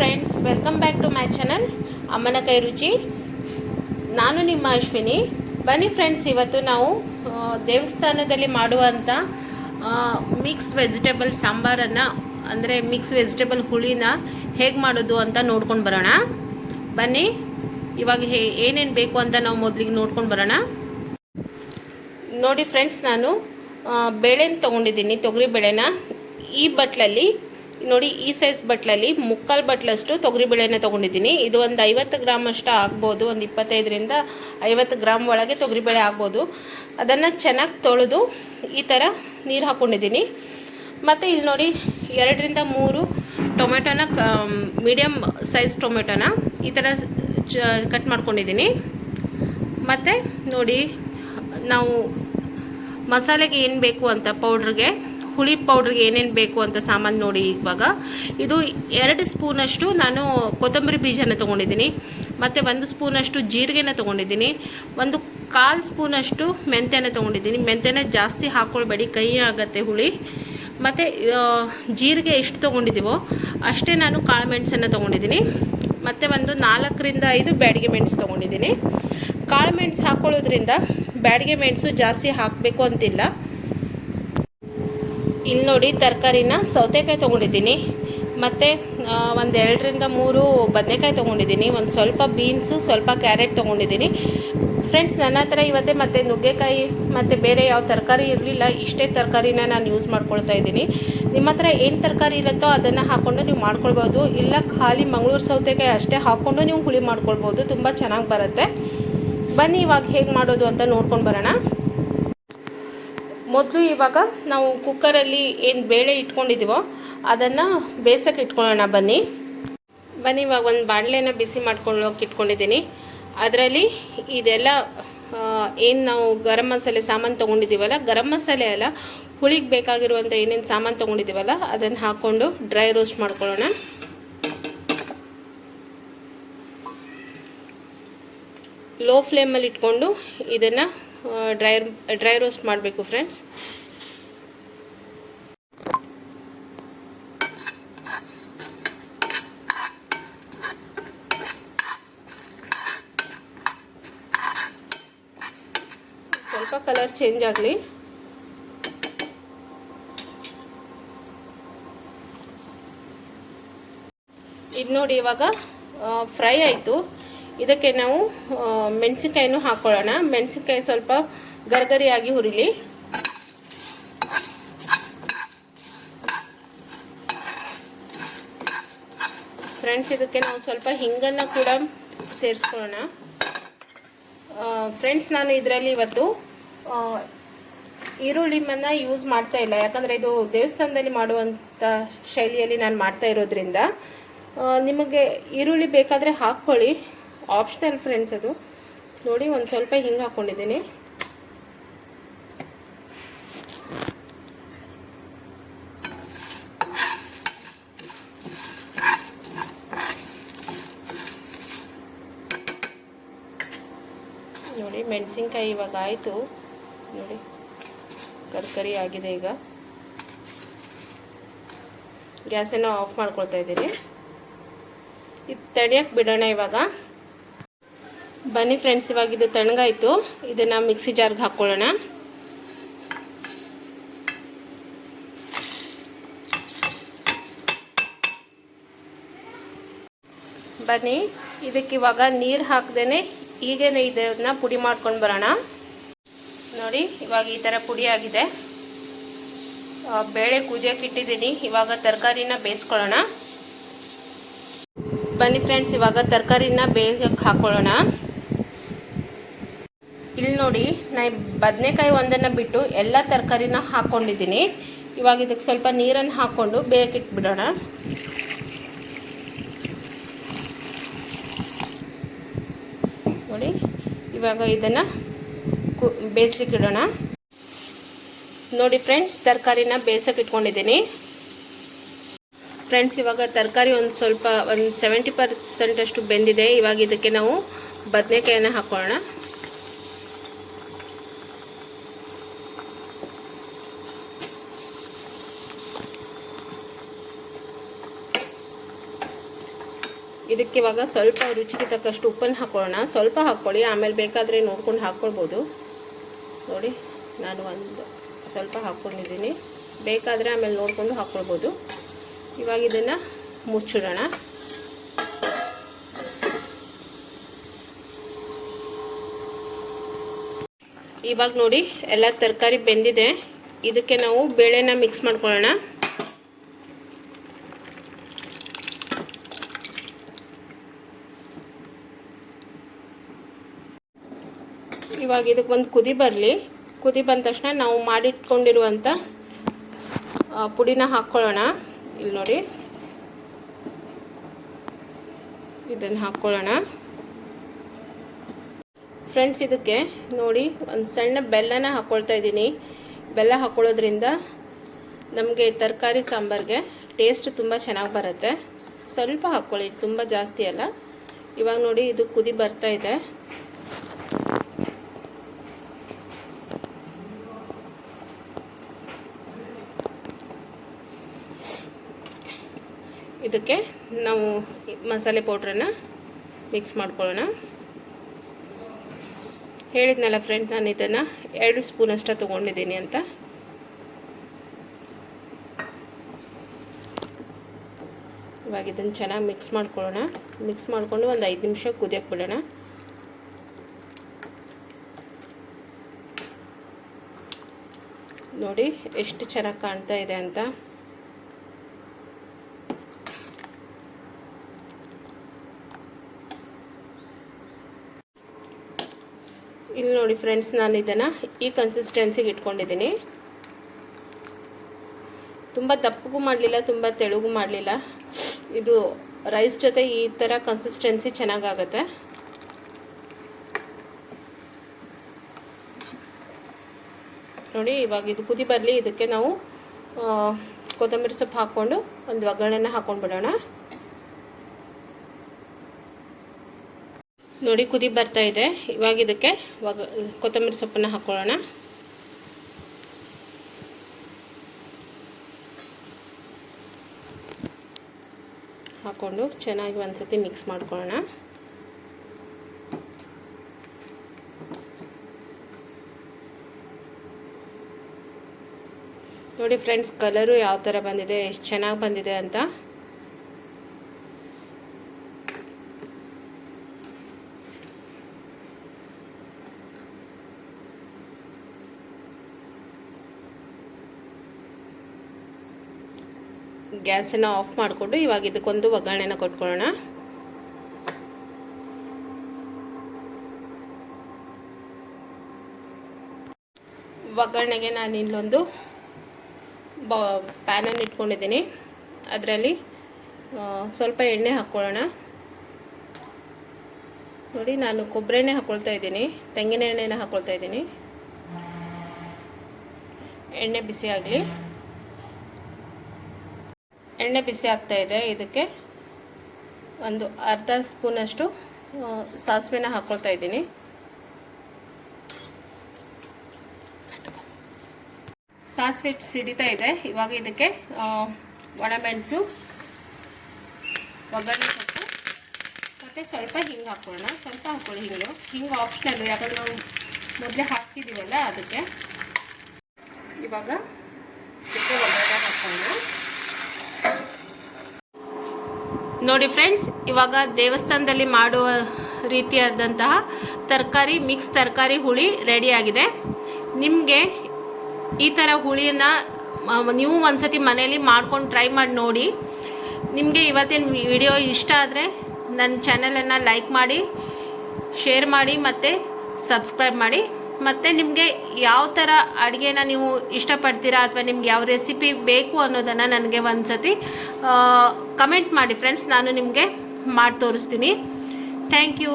Friends, welcome back to my channel ಅಮ್ಮನ ಕೈ ರುಚಿ. ನಾನು ನಿಮ್ಮ ಅಶ್ವಿನಿ. ಬನ್ನಿ ಫ್ರೆಂಡ್ಸ್, ಇವತ್ತು ನಾವು ದೇವಸ್ಥಾನದಲ್ಲಿ ಮಾಡುವಂಥ ಮಿಕ್ಸ್ ವೆಜಿಟೇಬಲ್ ಸಾಂಬಾರನ್ನು, ಅಂದರೆ ಮಿಕ್ಸ್ ವೆಜಿಟೇಬಲ್ ಹುಳಿನ ಹೇಗೆ ಮಾಡೋದು ಅಂತ ನೋಡ್ಕೊಂಡು ಬರೋಣ. ಬನ್ನಿ, ಇವಾಗ ಏನೇನು ಬೇಕು ಅಂತ ನಾವು ಮೊದಲಿಗೆ ನೋಡ್ಕೊಂಡು ಬರೋಣ. ನೋಡಿ ಫ್ರೆಂಡ್ಸ್, ನಾನು ಬೇಳೆನ ತೊಗೊಂಡಿದ್ದೀನಿ, ತೊಗರಿ ಬೇಳೆನ. ಈ ಬಟ್ಲಲ್ಲಿ ನೋಡಿ, ಈ ಸೈಜ್ ಬಟ್ಲಲ್ಲಿ ಮುಕ್ಕಾಲು ಬಟ್ಲಷ್ಟು ತೊಗರಿಬೇಳೆನ ತೊಗೊಂಡಿದ್ದೀನಿ. ಇದು ಒಂದು 50 ಗ್ರಾಮ್ ಅಷ್ಟು ಆಗ್ಬೋದು, ಒಂದು 25ರಿಂದ 50 ಗ್ರಾಮ್ ಒಳಗೆ ತೊಗರಿಬೇಳೆ ಆಗ್ಬೋದು. ಅದನ್ನು ಚೆನ್ನಾಗಿ ತೊಳೆದು ಈ ಥರ ನೀರು ಹಾಕ್ಕೊಂಡಿದ್ದೀನಿ. ಮತ್ತು ಇಲ್ಲಿ ನೋಡಿ, 2ರಿಂದ 3 ಟೊಮೆಟೊನ, ಮೀಡಿಯಮ್ ಸೈಜ್ ಟೊಮೆಟೊನ ಈ ಥರ ಕಟ್ ಮಾಡ್ಕೊಂಡಿದ್ದೀನಿ. ಮತ್ತು ನೋಡಿ, ನಾವು ಮಸಾಲೆಗೆ ಏನು ಬೇಕು ಅಂತ, ಪೌಡ್ರಿಗೆ, ಹುಳಿ ಪೌಡ್ರಿಗೆ ಏನೇನು ಬೇಕು ಅಂತ ಸಾಮಾನು ನೋಡಿ. ಇವಾಗ ಇದು 2 ಸ್ಪೂನಷ್ಟು ನಾನು ಕೊತ್ತಂಬರಿ ಬೀಜನ ತೊಗೊಂಡಿದ್ದೀನಿ. ಮತ್ತು 1 ಸ್ಪೂನಷ್ಟು ಜೀರಿಗೆನ ತೊಗೊಂಡಿದ್ದೀನಿ. 1/4 ಸ್ಪೂನಷ್ಟು ಮೆಂತ್ಯನ ತೊಗೊಂಡಿದ್ದೀನಿ. ಮೆಂತ್ಯನ ಜಾಸ್ತಿ ಹಾಕ್ಕೊಳ್ಬೇಡಿ, ಕಹಿ ಆಗುತ್ತೆ ಹುಳಿ. ಮತ್ತು ಜೀರಿಗೆ ಎಷ್ಟು ತೊಗೊಂಡಿದ್ದೀವೋ ಅಷ್ಟೇ ನಾನು ಕಾಳು ಮೆಣಸನ್ನು ತೊಗೊಂಡಿದ್ದೀನಿ. ಮತ್ತು 4ರಿಂದ 5 ಬ್ಯಾಡಿಗೆ ಮೆಣಸು ತೊಗೊಂಡಿದ್ದೀನಿ. ಕಾಳು ಮೆಣಸು ಹಾಕ್ಕೊಳ್ಳೋದ್ರಿಂದ ಬ್ಯಾಡಿಗೆ ಮೆಣಸು ಜಾಸ್ತಿ ಹಾಕಬೇಕು ಅಂತಿಲ್ಲ. ಇಲ್ಲಿ ನೋಡಿ, ತರಕಾರಿನ ಸೌತೆಕಾಯಿ ತೊಗೊಂಡಿದ್ದೀನಿ. ಮತ್ತು 2ರಿಂದ 3 ಬದನೆಕಾಯಿ ತೊಗೊಂಡಿದ್ದೀನಿ. ಒಂದು ಸ್ವಲ್ಪ ಬೀನ್ಸು, ಸ್ವಲ್ಪ ಕ್ಯಾರೆಟ್ ತೊಗೊಂಡಿದ್ದೀನಿ. ಫ್ರೆಂಡ್ಸ್, ನನ್ನ ಹತ್ರ ಇವತ್ತೇ ಮತ್ತು ನುಗ್ಗೆಕಾಯಿ ಮತ್ತು ಬೇರೆ ಯಾವ ತರಕಾರಿ ಇರಲಿಲ್ಲ. ಇಷ್ಟೇ ತರಕಾರಿನ ನಾನು ಯೂಸ್ ಮಾಡ್ಕೊಳ್ತಾ ಇದ್ದೀನಿ. ನಿಮ್ಮ ಹತ್ರ ಏನು ತರಕಾರಿ ಇರುತ್ತೋ ಅದನ್ನು ಹಾಕ್ಕೊಂಡು ನೀವು ಮಾಡ್ಕೊಳ್ಬೋದು. ಇಲ್ಲ ಖಾಲಿ ಮಂಗಳೂರು ಸೌತೆಕಾಯಿ ಅಷ್ಟೇ ಹಾಕ್ಕೊಂಡು ನೀವು ಹುಳಿ ಮಾಡ್ಕೊಳ್ಬೋದು, ತುಂಬ ಚೆನ್ನಾಗಿ ಬರುತ್ತೆ. ಬನ್ನಿ, ಇವಾಗ ಹೇಗೆ ಮಾಡೋದು ಅಂತ ನೋಡ್ಕೊಂಡು ಬರೋಣ. ಮೊದಲು ಇವಾಗ ನಾವು ಕುಕ್ಕರಲ್ಲಿ ಏನು ಬೇಳೆ ಇಟ್ಕೊಂಡಿದ್ದೀವೋ ಅದನ್ನು ಬೇಯಿಸೋಕೆ ಇಟ್ಕೊಳ್ಳೋಣ. ಬನ್ನಿ, ಇವಾಗ ಒಂದು ಬಾಣಲೆನ ಬಿಸಿ ಮಾಡ್ಕೊಳ್ಳೋಕೆ ಇಟ್ಕೊಂಡಿದ್ದೀನಿ. ಅದರಲ್ಲಿ ಇದೆಲ್ಲ ಏನು ನಾವು ಗರಂ ಮಸಾಲೆ ಸಾಮಾನು ತೊಗೊಂಡಿದ್ದೀವಲ್ಲ, ಗರಂ ಮಸಾಲೆ ಅಲ್ಲ, ಹುಳಿಗೆ ಬೇಕಾಗಿರುವಂಥ ಏನೇನು ಸಾಮಾನು ತೊಗೊಂಡಿದ್ದೀವಲ್ಲ ಅದನ್ನು ಹಾಕ್ಕೊಂಡು ಡ್ರೈ ರೋಸ್ಟ್ ಮಾಡ್ಕೊಳ್ಳೋಣ. ಲೋ ಫ್ಲೇಮಲ್ಲಿ ಇಟ್ಕೊಂಡು ಇದನ್ನು ಡ್ರೈ ರೋಸ್ಟ್ ಮಾಡಬೇಕು ಫ್ರೆಂಡ್ಸ್. ಸ್ವಲ್ಪ ಕಲರ್ ಚೇಂಜ್ ಆಗಲಿ. ಇದು ನೋಡಿ, ಇವಾಗ ಫ್ರೈ ಆಯಿತು. ಇದಕ್ಕೆ ನಾವು ಮೆಣಸಿನ್ಕಾಯಿನೂ ಹಾಕ್ಕೊಳ್ಳೋಣ. ಮೆಣಸಿನ್ಕಾಯಿ ಸ್ವಲ್ಪ ಗರಿಗರಿಯಾಗಿ ಹುರಿಲಿ. ಫ್ರೆಂಡ್ಸ್, ಇದಕ್ಕೆ ನಾವು ಸ್ವಲ್ಪ ಹಿಂಗನ್ನು ಕೂಡ ಸೇರಿಸ್ಕೊಳ್ಳೋಣ. ಫ್ರೆಂಡ್ಸ್, ನಾನು ಇದರಲ್ಲಿ ಇವತ್ತು ಈರುಳ್ಳಿನ ಯೂಸ್ ಮಾಡ್ತಾ ಇಲ್ಲ, ಯಾಕಂದರೆ ಇದು ದೇವಸ್ಥಾನದಲ್ಲಿ ಮಾಡುವಂಥ ಶೈಲಿಯಲ್ಲಿ ನಾನು ಮಾಡ್ತಾ ಇರೋದ್ರಿಂದ. ನಿಮಗೆ ಈರುಳ್ಳಿ ಬೇಕಾದರೆ ಹಾಕ್ಕೊಳ್ಳಿ, ಆಪ್ಷನಲ್ ಫ್ರೆಂಡ್ಸ್ ಅದು. ನೋಡಿ, ಒಂದು ಸ್ವಲ್ಪ ಹಿಂಗೆ ಹಾಕ್ಕೊಂಡಿದ್ದೀನಿ. ನೋಡಿ, ಮೆಣಸಿನ್ಕಾಯಿ ಇವಾಗ ಆಯಿತು. ನೋಡಿ, ಕರ್ಕರಿ ಆಗಿದೆ. ಈಗ ಗ್ಯಾಸನ್ನು ಆಫ್ ಮಾಡ್ಕೊಳ್ತಾ ಇದ್ದೀನಿ. ಇದು ತಣಿಯಕ್ಕೆ ಬಿಡೋಣ ಇವಾಗ. ಬನ್ನಿ ಫ್ರೆಂಡ್ಸ್, ಇವಾಗ ಇದು ತಣ್ಣಗಾಯಿತು. ಇದನ್ನು ಮಿಕ್ಸಿ ಜಾರ್ಗೆ ಹಾಕ್ಕೊಳ್ಳೋಣ. ಬನ್ನಿ, ಇದಕ್ಕೆ ಇವಾಗ ನೀರು ಹಾಕ್ದೇ ಹೀಗೇ ಇದನ್ನು ಪುಡಿ ಮಾಡ್ಕೊಂಡು ಬರೋಣ. ನೋಡಿ, ಇವಾಗ ಈ ಥರ ಪುಡಿ ಆಗಿದೆ. ಬೇಳೆ ಕುದಿಯೋಕೆ ಇಟ್ಟಿದ್ದೀನಿ. ಇವಾಗ ತರಕಾರಿನ ಬೇಯಿಸ್ಕೊಳ್ಳೋಣ. ಬನ್ನಿ ಫ್ರೆಂಡ್ಸ್, ಇವಾಗ ತರಕಾರಿನ ಬೇಯಿಸೋಕೆ ಹಾಕ್ಕೊಳ್ಳೋಣ. ಇಲ್ಲಿ ನೋಡಿ, ನಾನು ಬದನೆಕಾಯಿ ಒಂದನ್ನು ಬಿಟ್ಟು ಎಲ್ಲ ತರಕಾರಿನ ಹಾಕ್ಕೊಂಡಿದ್ದೀನಿ. ಇವಾಗ ಇದಕ್ಕೆ ಸ್ವಲ್ಪ ನೀರನ್ನು ಹಾಕ್ಕೊಂಡು ಬೇಯಕ್ಕೆ ಇಟ್ಬಿಡೋಣ. ನೋಡಿ, ಇವಾಗ ಇದನ್ನು ಬೇಯಿಸ್ಲಿಕ್ಕೆ ಇಡೋಣ. ನೋಡಿ ಫ್ರೆಂಡ್ಸ್, ತರಕಾರಿನ ಬೇಯಿಸೋಕೆ ಇಟ್ಕೊಂಡಿದ್ದೀನಿ. ಫ್ರೆಂಡ್ಸ್, ಇವಾಗ ತರಕಾರಿ ಒಂದು 70% ಅಷ್ಟು ಬೆಂದಿದೆ. ಇವಾಗ ಇದಕ್ಕೆ ನಾವು ಬದನೆಕಾಯನ್ನು ಹಾಕ್ಕೊಳ್ಳೋಣ. ಇದಕ್ಕೆ ಇವಾಗ ಸ್ವಲ್ಪ ರುಚಿಗೆ ತಕ್ಕಷ್ಟು ಉಪ್ಪನ್ನು ಹಾಕೊಳ್ಳೋಣ. ಸ್ವಲ್ಪ ಹಾಕ್ಕೊಳ್ಳಿ, ಆಮೇಲೆ ಬೇಕಾದರೆ ನೋಡ್ಕೊಂಡು ಹಾಕ್ಕೊಳ್ಬೋದು. ನೋಡಿ ನಾನು ಒಂದು ಸ್ವಲ್ಪ ಹಾಕ್ಕೊಂಡಿದ್ದೀನಿ, ಬೇಕಾದರೆ ಆಮೇಲೆ ನೋಡಿಕೊಂಡು ಹಾಕ್ಕೊಳ್ಬೋದು. ಇವಾಗ ಇದನ್ನು ಮುಚ್ಚಿಡೋಣ. ಇವಾಗ ನೋಡಿ ಎಲ್ಲ ತರಕಾರಿ ಬೆಂದಿದೆ. ಇದಕ್ಕೆ ನಾವು ಬೇಳೆನ ಮಿಕ್ಸ್ ಮಾಡ್ಕೊಳ್ಳೋಣ. ಇವಾಗ ಇದಕ್ಕೆ ಒಂದು ಕುದಿ ಬರಲಿ. ಕುದಿ ಬಂದ ತಕ್ಷಣ ನಾವು ಮಾಡಿಟ್ಕೊಂಡಿರುವಂಥ ಪುಡಿನ ಹಾಕ್ಕೊಳ್ಳೋಣ. ಇಲ್ಲಿ ನೋಡಿ ಇದನ್ನು ಹಾಕ್ಕೊಳ್ಳೋಣ. ಫ್ರೆಂಡ್ಸ್, ಇದಕ್ಕೆ ನೋಡಿ ಒಂದು ಸಣ್ಣ ಬೆಲ್ಲನ ಹಾಕ್ಕೊಳ್ತಾ ಇದ್ದೀನಿ. ಬೆಲ್ಲ ಹಾಕ್ಕೊಳ್ಳೋದ್ರಿಂದ ನಮಗೆ ತರಕಾರಿ ಸಾಂಬಾರಿಗೆ ಟೇಸ್ಟ್ ತುಂಬ ಚೆನ್ನಾಗಿ ಬರುತ್ತೆ. ಸ್ವಲ್ಪ ಹಾಕ್ಕೊಳ್ಳಿ, ತುಂಬ ಜಾಸ್ತಿ ಅಲ್ಲ. ಇವಾಗ ನೋಡಿ ಇದು ಕುದಿ ಬರ್ತಾ ಇದೆ. ಇದಕ್ಕೆ ನಾವು ಮಸಾಲೆ ಪೌಡ್ರನ್ನು ಮಿಕ್ಸ್ ಮಾಡ್ಕೊಳ್ಳೋಣ. ಹೇಳಿದ್ನಲ್ಲ ಫ್ರೆಂಡ್ಸ್, ನಾನು ಇದನ್ನು 2 ಸ್ಪೂನಷ್ಟು ತೊಗೊಂಡಿದ್ದೀನಿ ಅಂತ. ಇವಾಗ ಇದನ್ನು ಚೆನ್ನಾಗಿ ಮಿಕ್ಸ್ ಮಾಡ್ಕೊಳ್ಳೋಣ. ಮಿಕ್ಸ್ ಮಾಡಿಕೊಂಡು ಒಂದು 5 ನಿಮಿಷ ಕುದಿಯೋಕ್ಕೆ ಬಿಡೋಣ. ನೋಡಿ ಎಷ್ಟು ಚೆನ್ನಾಗಿ ಕಾಣ್ತಾ ಇದೆ ಅಂತ. ಇಲ್ಲಿ ನೋಡಿ ಫ್ರೆಂಡ್ಸ್, ನಾನು ಇದನ್ನು ಈ ಕನ್ಸಿಸ್ಟೆನ್ಸಿಗೆ ಇಟ್ಕೊಂಡಿದ್ದೀನಿ. ತುಂಬ ದಪ್ಪಗೂ ಮಾಡಲಿಲ್ಲ, ತುಂಬ ತೆಳುಗೂ ಮಾಡಲಿಲ್ಲ. ಇದು ರೈಸ್ ಜೊತೆ ಈ ಥರ ಕನ್ಸಿಸ್ಟೆನ್ಸಿ ಚೆನ್ನಾಗಾಗುತ್ತೆ. ನೋಡಿ ಇವಾಗ ಇದು ಕುದಿ ಬರಲಿ. ಇದಕ್ಕೆ ನಾವು ಕೊತ್ತಂಬರಿ ಸೊಪ್ಪು ಹಾಕ್ಕೊಂಡು ಒಂದು ಒಗ್ಗರಣೆನ ಹಾಕ್ಕೊಂಡು ಬಿಡೋಣ. ನೋಡಿ ಕುದಿ ಬರ್ತಾ ಇದೆ. ಇವಾಗ ಇದಕ್ಕೆ ಕೊತ್ತಂಬರಿ ಸೊಪ್ಪನ್ನು ಹಾಕ್ಕೊಳ್ಳೋಣ. ಹಾಕ್ಕೊಂಡು ಚೆನ್ನಾಗಿ ಒಂದ್ಸತಿ ಮಿಕ್ಸ್ ಮಾಡ್ಕೊಳ್ಳೋಣ. ನೋಡಿ ಫ್ರೆಂಡ್ಸ್, ಕಲರು ಯಾವ ಥರ ಬಂದಿದೆ, ಎಷ್ಟು ಚೆನ್ನಾಗಿ ಬಂದಿದೆ ಅಂತ. ಗ್ಯಾಸನ್ನು ಆಫ್ ಮಾಡಿಕೊಂಡು ಇವಾಗ ಇದಕ್ಕೊಂದು ಒಗ್ಗರಣೆನ ಕೊಟ್ಕೊಳ್ಳೋಣ. ಒಗ್ಗರಣೆಗೆ ನಾನು ಇಲ್ಲೊಂದು ಪ್ಯಾನನ್ನು ಇಟ್ಕೊಂಡಿದ್ದೀನಿ. ಅದರಲ್ಲಿ ಸ್ವಲ್ಪ ಎಣ್ಣೆ ಹಾಕ್ಕೊಳ್ಳೋಣ. ನೋಡಿ ನಾನು ಕೊಬ್ಬರಿ ಎಣ್ಣೆ ಹಾಕ್ಕೊಳ್ತಾ ಇದ್ದೀನಿ, ತೆಂಗಿನ ಎಣ್ಣೆನ ಹಾಕ್ಕೊಳ್ತಾ ಇದ್ದೀನಿ. ಎಣ್ಣೆ ಬಿಸಿ ಆಗಲಿ. ಎಣ್ಣೆ ಬಿಸಿ ಆಗ್ತಾ ಇದೆ. ಇದಕ್ಕೆ ಒಂದು ಅರ್ಧ ಸ್ಪೂನಷ್ಟು ಸಾಸಿವೆನ ಹಾಕ್ಕೊಳ್ತಾ ಇದ್ದೀನಿ. ಸಾಸಿವೆ ಸಿಡಿತಾ ಇದೆ. ಇವಾಗ ಇದಕ್ಕೆ ಒಣಮೆಣಸು, ಒಗ್ಗರಣೆ ಸೊಪ್ಪು ಮತ್ತು ಸ್ವಲ್ಪ ಹಿಂಗೆ ಹಾಕ್ಕೊಳ್ಳೋಣ. ಸ್ವಲ್ಪ ಹಾಕ್ಕೊಳ್ಳಿ ಹಿಂಗೆ ಆಪ್ಷನಲ್ಲು, ಯಾಕಂದ್ರೆ ನಾವು ಮೊದಲೇ ಹಾಕ್ತಿದ್ದೀವಲ್ಲ ಅದಕ್ಕೆ. ಇವಾಗ ಒಗ್ಗರಣೆ ಹಾಕ್ಕೊಳ್ಳೋಣ. ನೋಡಿ ಫ್ರೆಂಡ್ಸ್, ಇವಾಗ ದೇವಸ್ಥಾನದಲ್ಲಿ ಮಾಡುವ ರೀತಿಯಾದಂತಹ ಮಿಕ್ಸ್ ತರಕಾರಿ ಹುಳಿ ರೆಡಿಯಾಗಿದೆ. ನಿಮಗೆ ಈ ಥರ ಹುಳಿನ ನೀವು ಒಂದ್ಸತಿ ಮನೆಯಲ್ಲಿ ಮಾಡ್ಕೊಂಡು ಟ್ರೈ ಮಾಡಿ ನೋಡಿ. ನಿಮಗೆ ಇವತ್ತಿನ ವಿಡಿಯೋ ಇಷ್ಟ ಆದರೆ ನನ್ನ ಚಾನಲನ್ನು ಲೈಕ್ ಮಾಡಿ, ಶೇರ್ ಮಾಡಿ ಮತ್ತು ಸಬ್ಸ್ಕ್ರೈಬ್ ಮಾಡಿ. ಮತ್ತು ನಿಮಗೆ ಯಾವ ಥರ ಅಡುಗೆನ ನೀವು ಇಷ್ಟಪಡ್ತೀರಾ ಅಥವಾ ನಿಮ್ಗೆ ಯಾವ ರೆಸಿಪಿ ಬೇಕು ಅನ್ನೋದನ್ನು ನನಗೆ ಒಂದ್ಸತಿ ಕಮೆಂಟ್ ಮಾಡಿ ಫ್ರೆಂಡ್ಸ್. ನಾನು ನಿಮಗೆ ಮಾಡಿ ತೋರಿಸ್ತೀನಿ. Thank you.